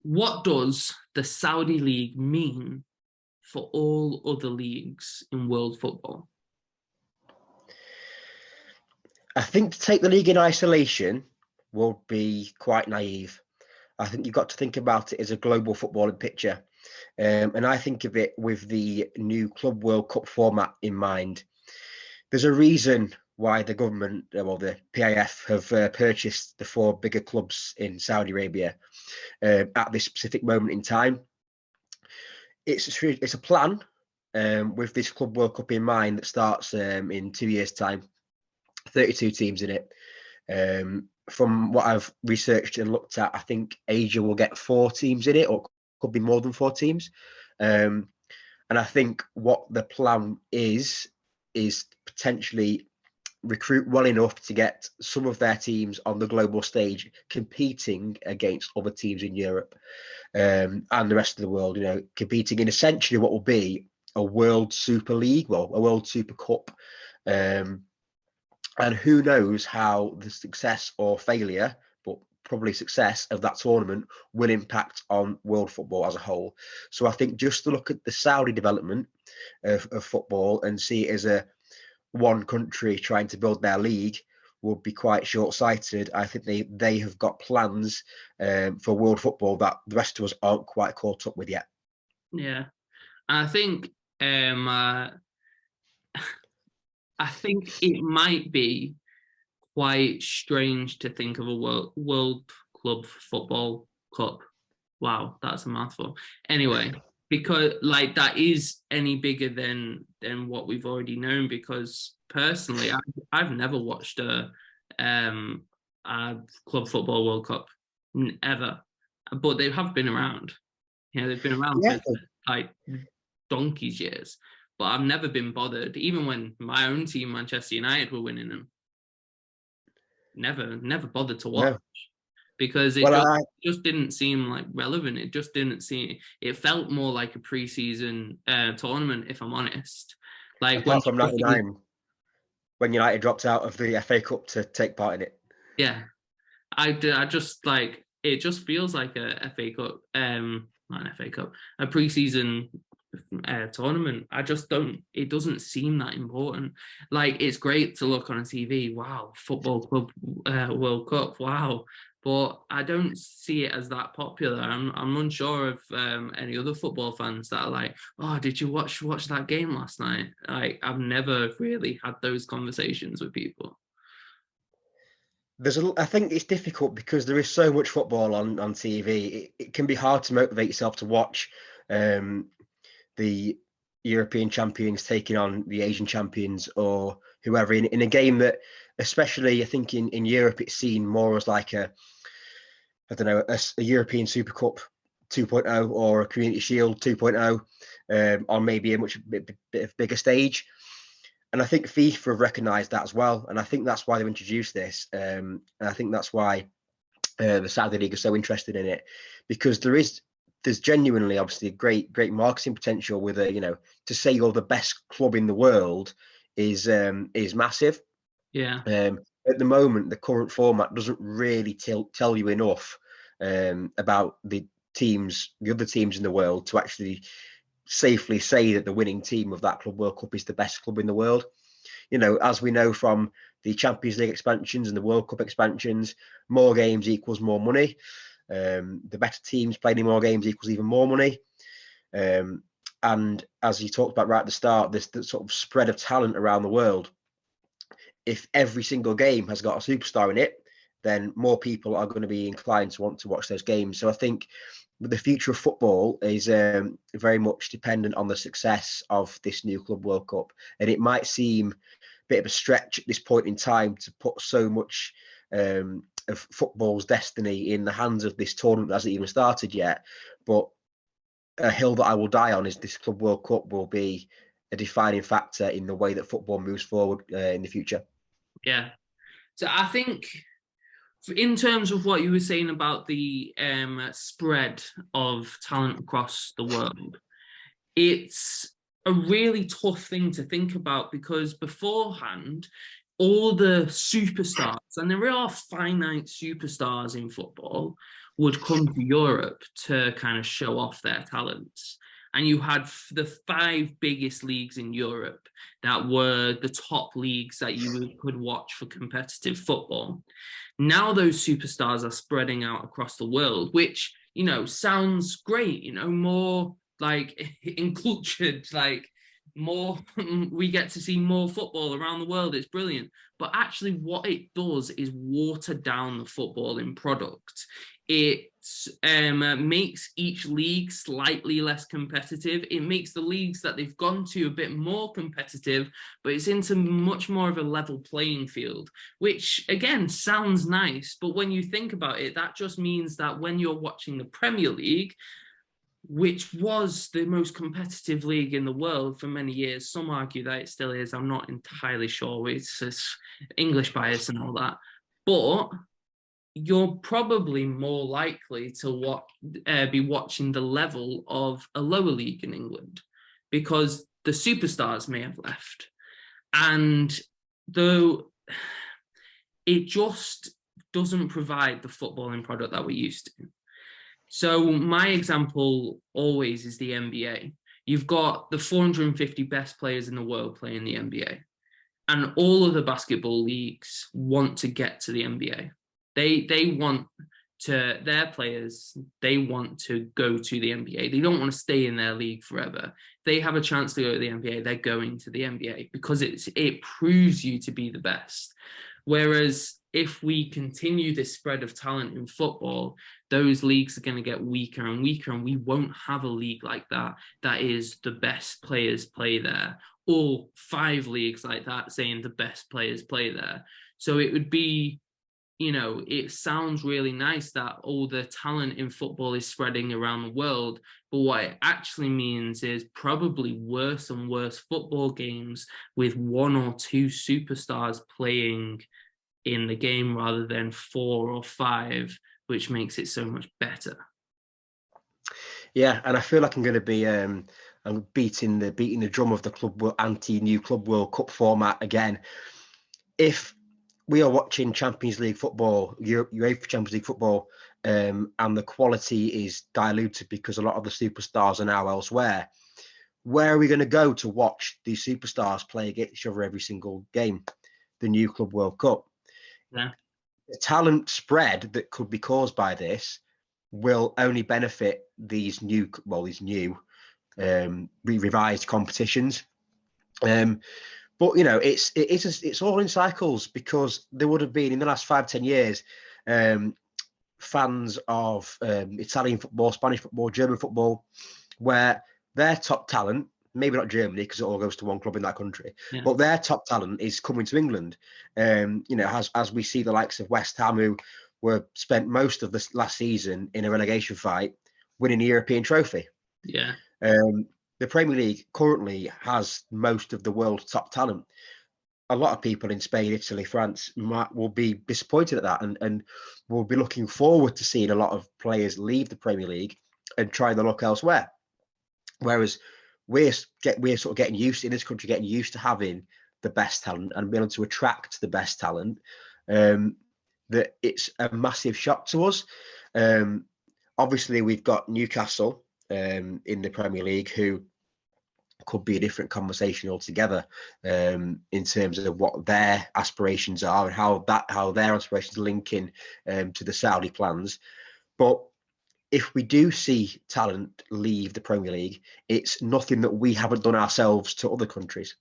What does the Saudi League mean for all other leagues in world football? I think to take the league in isolation will be quite naive. I think you've got to think about it as a global footballing picture. And I think of it with the new Club World Cup format in mind. There's a reason why the government, well, the PIF, have purchased the four bigger clubs in Saudi Arabia at this specific moment in time. It's a plan with this Club World Cup in mind that starts in 2 years' time. 32 teams in it. From what I've researched and looked at, I think Asia will get 4 teams in it, or could be more than 4 teams. And I think what the plan is potentially recruit well enough to get some of their teams on the global stage competing against other teams in Europe and the rest of the world, competing in essentially what will be a World Super League, well, a World Super Cup. And who knows how the success or failure, but probably success of that tournament will impact on world football as a whole. So I think just to look at the Saudi development of football and see it as a one country trying to build their league would be quite short-sighted. I think they have got plans for world football that the rest of us aren't quite caught up with yet. Yeah, I think I think it might be quite strange to think of a world club football cup. Wow, that's a mouthful. Anyway, because like that is any bigger than what we've already known. Because personally, I've never watched a club football World Cup ever, but they have been around. They've been around Yeah, for like donkey's years. But I've never been bothered, even when my own team, Manchester United, were winning them. Never bothered to watch no. because it Well, just didn't seem like relevant. It just didn't seem. It felt more like a preseason tournament, if I'm honest. Like when apart from '99, when United dropped out of the FA Cup to take part in it. yeah, I just like it. Just feels like a FA Cup, not an FA Cup, a preseason tournament. I just don't. It doesn't seem that important. Like it's great to look on a TV. Wow, football club World Cup. Wow, but I don't see it as that popular. I'm unsure of any other football fans that are like, oh, did you watch that game last night? Like I've never really had those conversations with people. I think it's difficult because there is so much football on TV. It can be hard to motivate yourself to watch the European champions taking on the Asian champions or whoever in a game that, especially I think in Europe, it's seen more as like I don't know, a European Super Cup 2.0 or a Community Shield 2.0 on maybe a much bit bigger stage. And I think FIFA have recognised that as well. And I think that's why they've introduced this. And I think that's why the Saudi League is so interested in it, because there's genuinely obviously great marketing potential with to say you're the best club in the world is massive. Yeah. At the moment, the current format doesn't really tell you enough about the other teams in the world to actually safely say that the winning team of that Club World Cup is the best club in the world. As we know from the Champions League expansions and the World Cup expansions, more games equals more money. The better teams playing more games equals even more money. And as you talked about right at the start, this sort of spread of talent around the world. If every single game has got a superstar in it, then more people are going to be inclined to want to watch those games. So I think the future of football is very much dependent on the success of this new Club World Cup. And it might seem a bit of a stretch at this point in time to put so much of football's destiny in the hands of this tournament that hasn't even started yet. But a hill that I will die on is this Club World Cup will be a defining factor in the way that football moves forward in the future. Yeah. So I think in terms of what you were saying about the spread of talent across the world, it's a really tough thing to think about because beforehand, all the superstars, and there are finite superstars in football, would come to Europe to kind of show off their talents. And you had the 5 biggest leagues in Europe that were the top leagues that you could watch for competitive football. Now those superstars are spreading out across the world, which, sounds great, more like encultured, like more, we get to see more football around the world. It's brilliant. But actually, what it does is water down the footballing product. It makes each league slightly less competitive. It makes the leagues that they've gone to a bit more competitive, but it's into much more of a level playing field, which again sounds nice. But when you think about it, that just means that when you're watching the Premier League, which was the most competitive league in the world for many years. Some argue that it still is. I'm not entirely sure. It's English bias and all that. But you're probably more likely to be watching the level of a lower league in England because the superstars may have left. And though it just doesn't provide the footballing product that we're used to. So my example always is the NBA. You've got the 450 best players in the world playing the NBA. And all of the basketball leagues want to get to the NBA. They want to, their players, they want to go to the NBA. They don't want to stay in their league forever. They have a chance to go to the NBA, they're going to the NBA because it proves you to be the best. Whereas if we continue this spread of talent in football, those leagues are going to get weaker and weaker, and we won't have a league like that is the best players play there, or 5 leagues like that saying the best players play there. So it would be, it sounds really nice that all the talent in football is spreading around the world, but what it actually means is probably worse and worse football games with 1 or 2 superstars playing in the game rather than 4 or 5, which makes it so much better. Yeah, and I feel like I'm going to be I'm beating the drum of the anti-new Club World Cup format again. If we are watching Champions League football, UEFA Champions League football, and the quality is diluted because a lot of the superstars are now elsewhere, where are we going to go to watch these superstars play against each other every single game? The new Club World Cup. Yeah. The talent spread that could be caused by this will only benefit these new revised competitions. But it's all in cycles, because there would have been in the last 5-10 years fans of Italian football, Spanish football, German football, where their top talent, maybe not Germany because it all goes to one club in that country, but their top talent is coming to England. As we see the likes of West Ham, who were spent most of this last season in a relegation fight, winning the European trophy. Yeah. The Premier League currently has most of the world's top talent. A lot of people in Spain, Italy, France will be disappointed at that, and will be looking forward to seeing a lot of players leave the Premier League and try their luck elsewhere. Whereas we're sort of getting used in this country, getting used to having the best talent and being able to attract the best talent. That it's a massive shock to us. Obviously, we've got Newcastle in the Premier League, who could be a different conversation altogether in terms of what their aspirations are and how their aspirations link in to the Saudi plans. But if we do see talent leave the Premier League, it's nothing that we haven't done ourselves to other countries.